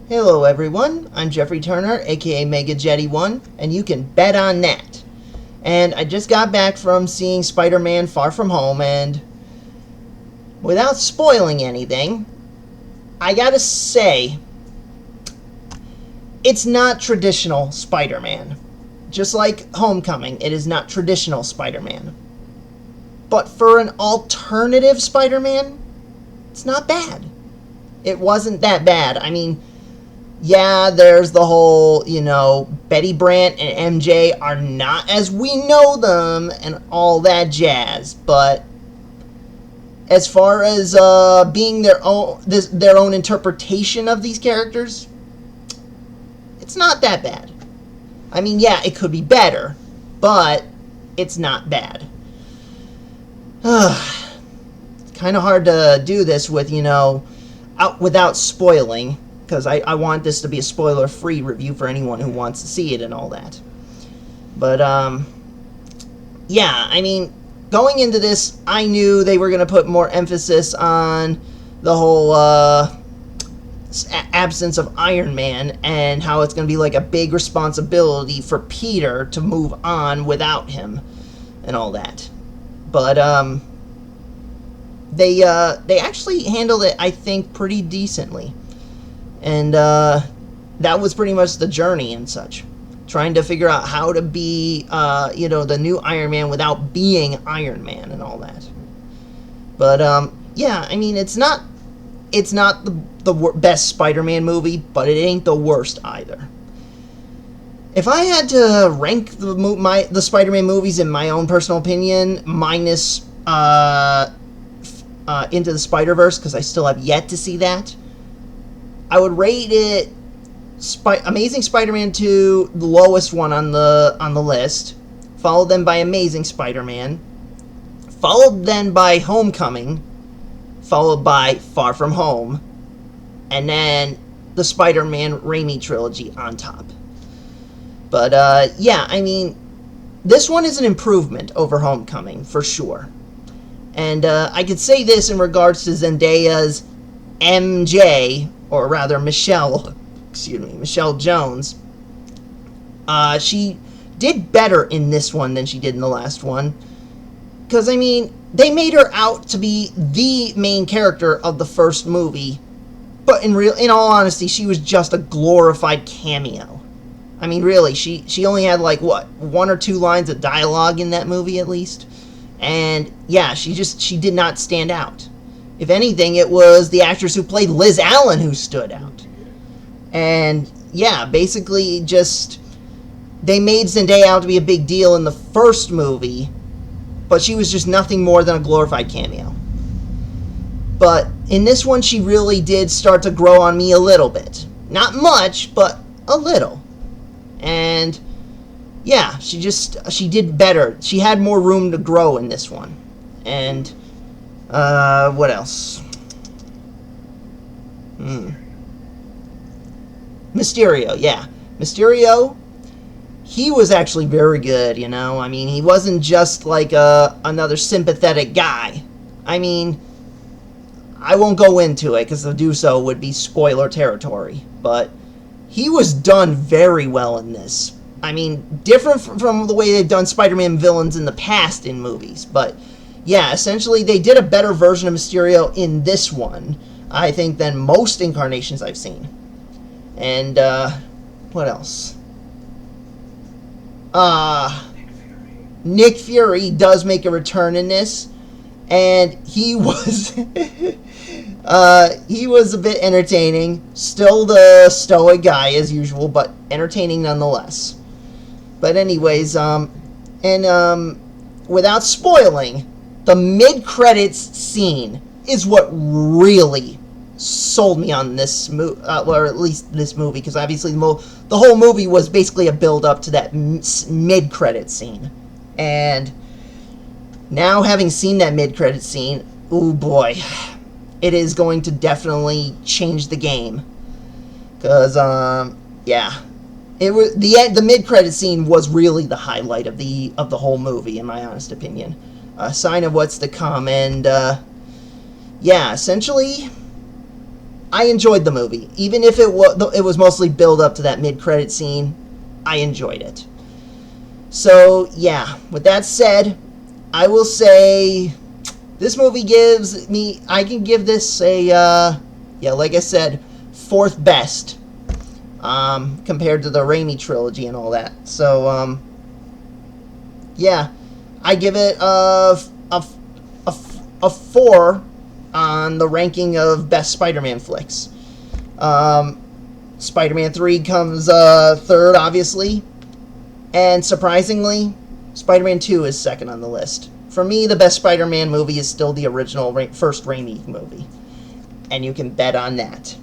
Hello everyone, I'm Jeffrey Turner, aka Mega Jetty 1, and you can bet on that. And I just got back from seeing Spider-Man Far From Home, and without spoiling anything, I gotta say, it's not traditional Spider-Man. Just like Homecoming, it is not traditional Spider-Man. But for an alternative Spider-Man, it's not bad. It wasn't that bad. I mean, yeah, there's the whole, Betty Brant and MJ are not as we know them and all that jazz, but as far as being their own interpretation of these characters, it's not that bad. I mean, yeah, it could be better, but it's not bad. It's kind of hard to do this with, without spoiling, because I want this to be a spoiler-free review for anyone who wants to see it and all that. But, yeah, I mean, going into this, I knew they were going to put more emphasis on the whole absence of Iron Man and how it's going to be like a big responsibility for Peter to move on without him and all that. But, they actually handled it, I think, pretty decently. And that was pretty much the journey and such. Trying to figure out how to be, the new Iron Man without being Iron Man and all that. But, yeah, I mean, it's not the best Spider-Man movie, but it ain't the worst either. If I had to rank the Spider-Man movies in my own personal opinion, minus Into the Spider-Verse, because I still have yet to see that, I would rate it Amazing Spider-Man 2, the lowest one on the list, followed then by Amazing Spider-Man, followed then by Homecoming, followed by Far From Home, and then the Spider-Man Raimi trilogy on top. But yeah, I mean, this one is an improvement over Homecoming for sure. And I could say this in regards to Zendaya's MJ, or rather Michelle Jones. She did better in this one than she did in the last one. Because, I mean, they made her out to be the main character of the first movie. But in all honesty, she was just a glorified cameo. I mean, really, she only had, like, what, 1 or 2 lines of dialogue in that movie, at least? And, yeah, she did not stand out. If anything, it was the actress who played Liz Allen who stood out. And, yeah, basically just, they made Zendaya out to be a big deal in the first movie, but she was just nothing more than a glorified cameo. But in this one, she really did start to grow on me a little bit. Not much, but a little. And, yeah, she did better. She had more room to grow in this one. And, what else? Mysterio, yeah. Mysterio, he was actually very good, I mean, he wasn't just like another sympathetic guy. I mean, I won't go into it, because to do so would be spoiler territory. But he was done very well in this. I mean, different from the way they've done Spider-Man villains in the past in movies. But, yeah, essentially they did a better version of Mysterio in this one, I think, than most incarnations I've seen. And, what else? Nick Fury does make a return in this, and he was he was a bit entertaining. Still the stoic guy as usual, but entertaining nonetheless. But anyways, without spoiling, the mid-credits scene is what really sold me on this movie, or at least this movie, because obviously the whole movie was basically a build-up to that mid-credit scene. And now, having seen that mid-credit scene, oh boy, it is going to definitely change the game. Because, yeah, it was the mid-credit scene was really the highlight of the whole movie, in my honest opinion. A sign of what's to come, and yeah, essentially, I enjoyed the movie. Even if it was mostly build up to that mid-credit scene, I enjoyed it. So, yeah, with that said, I will say this movie gives me, I can give this a, like I said, fourth best compared to the Raimi trilogy and all that. So, yeah, I give it a 4 on the ranking of best Spider-Man flicks. Spider-Man 3 comes third, obviously. And surprisingly, Spider-Man 2 is second on the list. For me, the best Spider-Man movie is still the original first Raimi movie. And you can bet on that.